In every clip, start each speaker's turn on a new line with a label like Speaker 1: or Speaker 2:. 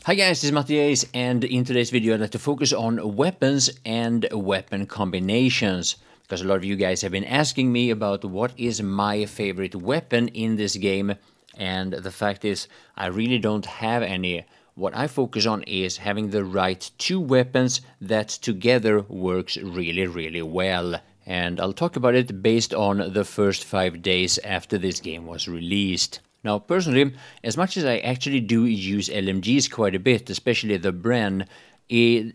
Speaker 1: Hi guys, this is Mattias, and in today's video I'd like to focus on weapons and weapon combinations, because a lot of you guys have been asking me about what is my favorite weapon in this game, and the fact is I really don't have any. What I focus on is having the right two weapons that together works really well. And I'll talk about it based on the first 5 days after this game was released. Now, personally, as much as I actually do use LMGs quite a bit, especially the Bren,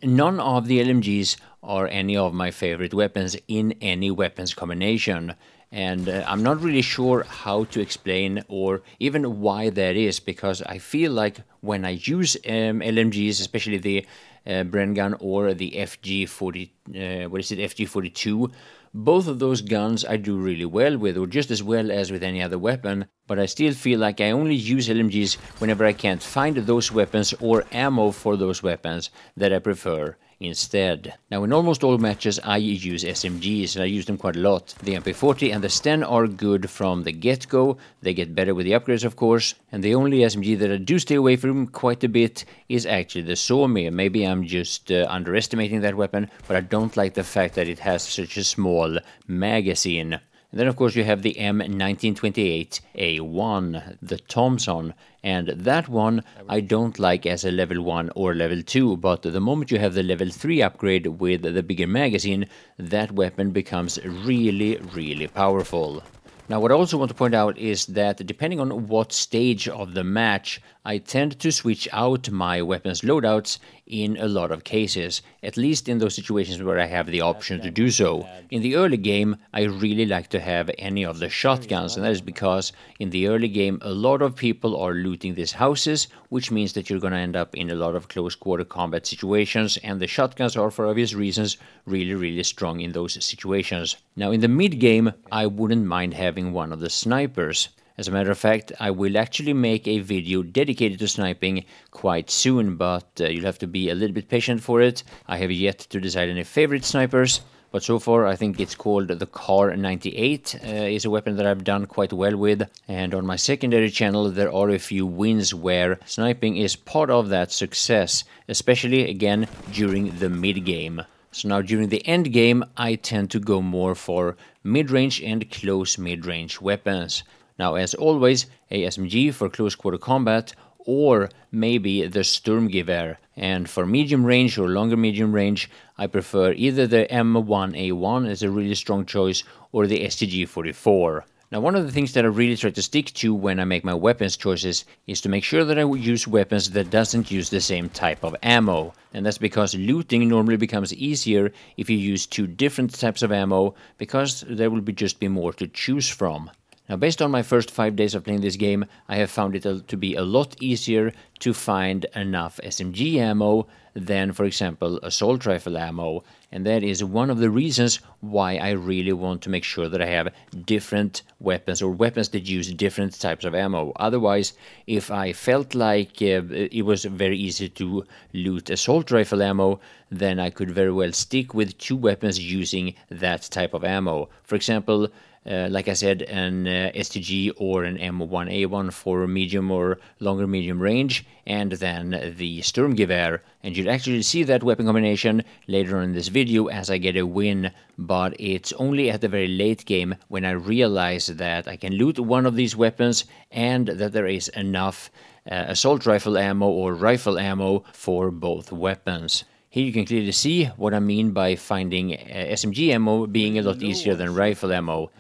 Speaker 1: none of the LMGs are any of my favorite weapons in any weapons combination. And I'm not really sure how to explain or even why that is, because I feel like when I use LMGs, especially the Bren gun or the FG42, both of those guns I do really well with, or just as well as with any other weapon, but I still feel like I only use LMGs whenever I can't find those weapons or ammo for those weapons that I prefer instead. Now, in almost all matches I use SMGs, and I use them quite a lot. The MP40 and the Sten are good from the get-go. They get better with the upgrades, of course, and the only SMG that I do stay away from quite a bit is actually the Suomi. Maybe I'm just underestimating that weapon, but I don't like the fact that it has such a small magazine. And then, of course, you have the M1928A1, the Thompson, and that one I don't like as a level 1 or level 2, but the moment you have the level 3 upgrade with the bigger magazine, that weapon becomes really powerful. Now, what I also want to point out is that depending on what stage of the match, I tend to switch out my weapons loadouts in a lot of cases, at least in those situations where I have the option to do so. In the early game, I really like to have any of the shotguns, and that is because in the early game a lot of people are looting these houses, which means that you're going to end up in a lot of close quarter combat situations, and the shotguns are, for obvious reasons, really strong in those situations. Now, in the mid game, I wouldn't mind having one of the snipers. As a matter of fact, I will actually make a video dedicated to sniping quite soon, but you'll have to be a little bit patient for it. I have yet to decide any favorite snipers, but so far I think it's called the Car 98 is a weapon that I've done quite well with, and on my secondary channel there are a few wins where sniping is part of that success, especially again during the mid game. So now during the end game I tend to go more for mid-range and close mid-range weapons. Now, as always, a SMG for close quarter combat, or maybe the Sturmgewehr. And for medium range or longer medium range, I prefer either the M1A1 as a really strong choice, or the STG-44. Now, one of the things that I really try to stick to when I make my weapons choices is to make sure that I use weapons that doesn't use the same type of ammo. And that's because looting normally becomes easier if you use two different types of ammo, because there will just be more to choose from. Now, based on my first 5 days of playing this game, I have found it to be a lot easier to find enough SMG ammo than, for example, assault rifle ammo. And that is one of the reasons why I really want to make sure that I have different weapons, or weapons that use different types of ammo. Otherwise, if I felt like it was very easy to loot assault rifle ammo, then I could very well stick with two weapons using that type of ammo. For example, like I said, an STG or an M1A1 for medium or longer medium range, and then the Sturmgewehr. And you'll actually see that weapon combination later on in this video as I get a win, but it's only at the very late game when I realize that I can loot one of these weapons and that there is enough assault rifle ammo or rifle ammo for both weapons. Here you can clearly see what I mean by finding SMG ammo being a lot easier than rifle ammo.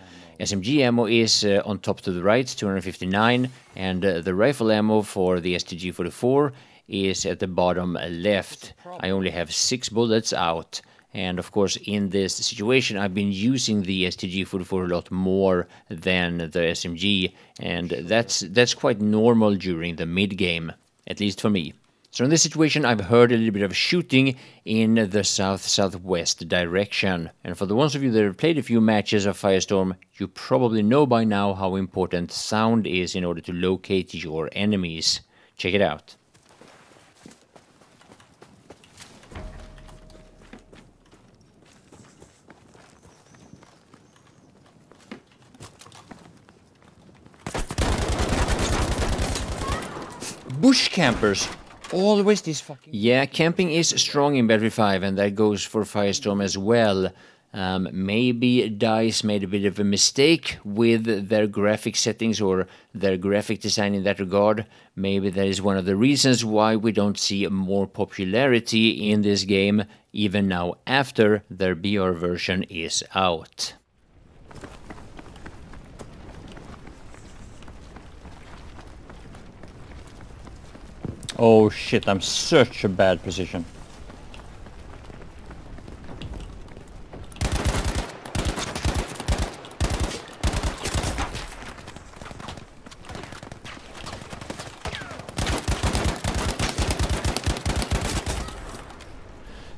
Speaker 1: SMG ammo is on top to the right, 259, and the rifle ammo for the STG-44 is at the bottom left. I only have 6 bullets out, and of course in this situation I've been using the STG-44 a lot more than the SMG, and that's quite normal during the mid-game, at least for me. So in this situation, I've heard a little bit of shooting in the south-southwest direction. And for the ones of you that have played a few matches of FIRESTORM, you probably know by now how important sound is in order to locate your enemies. Check it out. Bush campers!
Speaker 2: Always this fucking...
Speaker 1: Yeah, camping is strong in Battlefield 5, and that goes for Firestorm as well. Maybe DICE made a bit of a mistake with their graphic settings or their graphic design in that regard. Maybe that is one of the reasons why we don't see more popularity in this game, even now after their BR version is out.
Speaker 2: Oh shit, I'm such a bad position.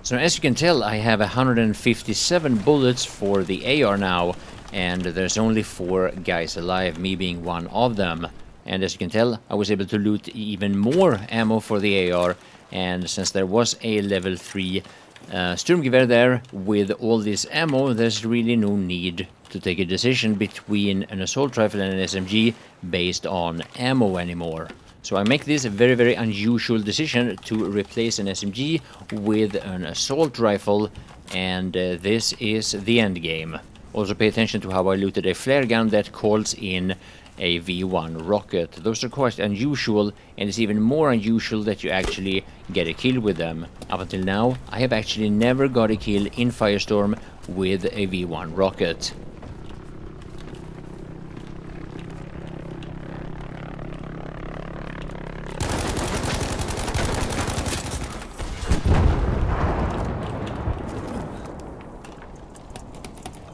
Speaker 1: So as you can tell, I have 157 bullets for the AR now, and there's only 4 guys alive, me being one of them. And as you can tell, I was able to loot even more ammo for the AR, and since there was a level 3 Sturmgewehr there with all this ammo, there's really no need to take a decision between an assault rifle and an SMG based on ammo anymore. So I make this a very, very unusual decision to replace an SMG with an assault rifle, and this is the end game. Also pay attention to how I looted a flare gun that calls in a V1 rocket. Those are quite unusual, and it's even more unusual that you actually get a kill with them. Up until now, I have actually never got a kill in Firestorm with a V1 rocket.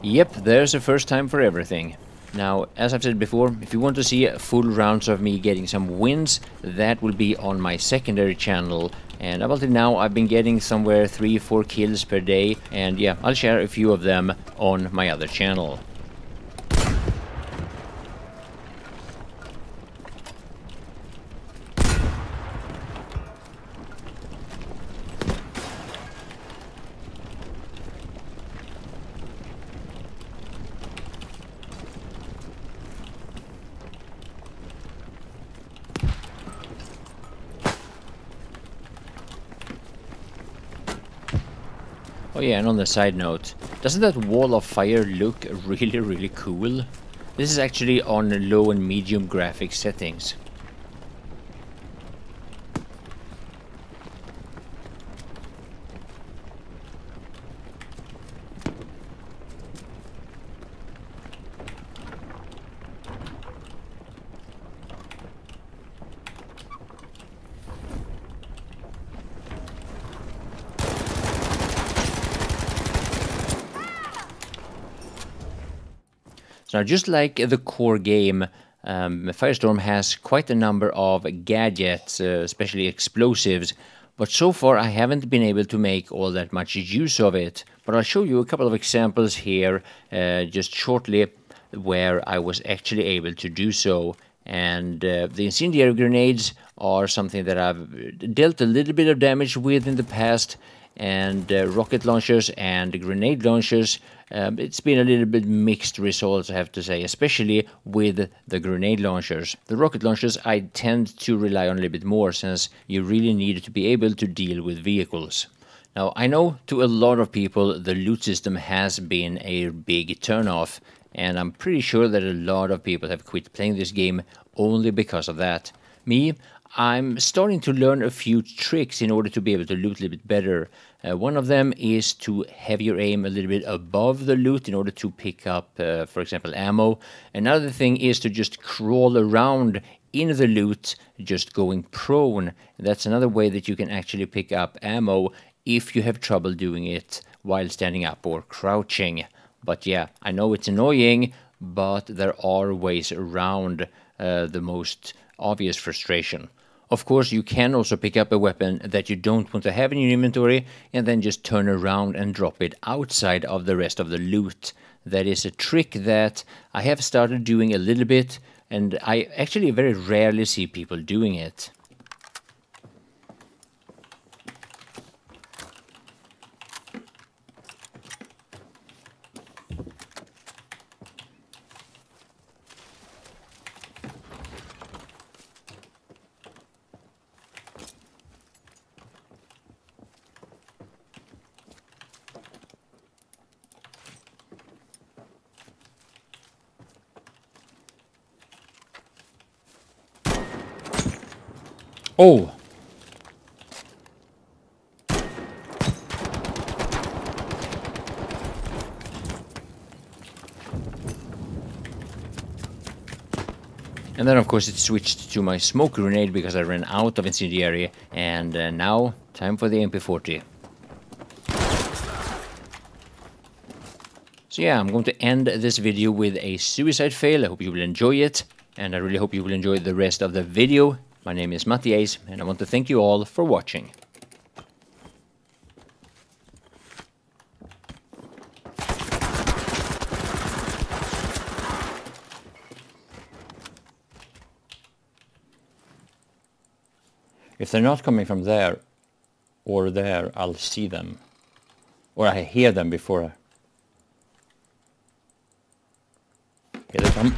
Speaker 1: Yep, there's a first time for everything. Now, as I've said before, if you want to see full rounds of me getting some wins, that will be on my secondary channel. And up until now, I've been getting somewhere 3-4 kills per day. And yeah, I'll share a few of them on my other channel. Oh yeah, and on the side note, doesn't that wall of fire look really, really cool? This is actually on low and medium graphics settings. So now, just like the core game, Firestorm has quite a number of gadgets, especially explosives, but so far I haven't been able to make all that much use of it. But I'll show you a couple of examples here just shortly where I was actually able to do so. And the incendiary grenades are something that I've dealt a little bit of damage with in the past, and rocket launchers and grenade launchers, it's been a little bit mixed results, I have to say, especially with the grenade launchers. The rocket launchers I tend to rely on a little bit more, since you really need to be able to deal with vehicles. Now, I know to a lot of people the loot system has been a big turnoff, and I'm pretty sure that a lot of people have quit playing this game only because of that. Me, I'm starting to learn a few tricks in order to be able to loot a little bit better. One of them is to have your aim a little bit above the loot in order to pick up, for example, ammo. Another thing is to just crawl around in the loot, just going prone. That's another way that you can actually pick up ammo if you have trouble doing it while standing up or crouching. But yeah, I know it's annoying, but there are ways around the most obvious frustration. Of course, you can also pick up a weapon that you don't want to have in your inventory and then just turn around and drop it outside of the rest of the loot. That is a trick that I have started doing a little bit, and I actually very rarely see people doing it.
Speaker 2: Oh!
Speaker 1: And then of course it switched to my smoke grenade because I ran out of incendiary, and now time for the MP40. So yeah, I'm going to end this video with a suicide fail. I hope you will enjoy it, and I really hope you will enjoy the rest of the video. My name is Mattias, and I want to thank you all for watching.
Speaker 2: If they're not coming from there or there, I'll see them. Or I hear them before. Here they come.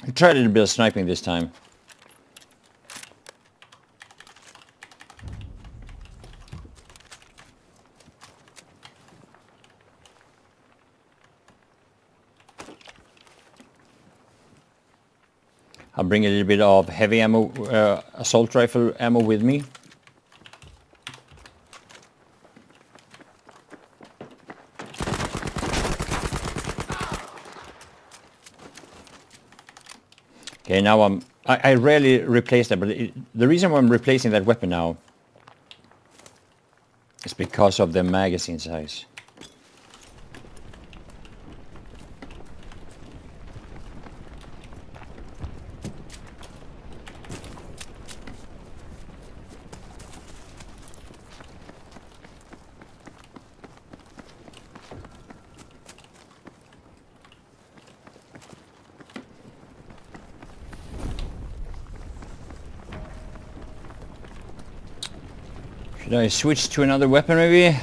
Speaker 2: I tried a little bit of sniping this time. I'll bring a little bit of heavy ammo, assault rifle ammo with me. Okay, now I rarely replace that, but the reason why I'm replacing that weapon now is because of the magazine size. Should I switch to another weapon maybe?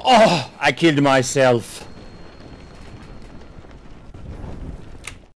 Speaker 2: Oh, I killed myself.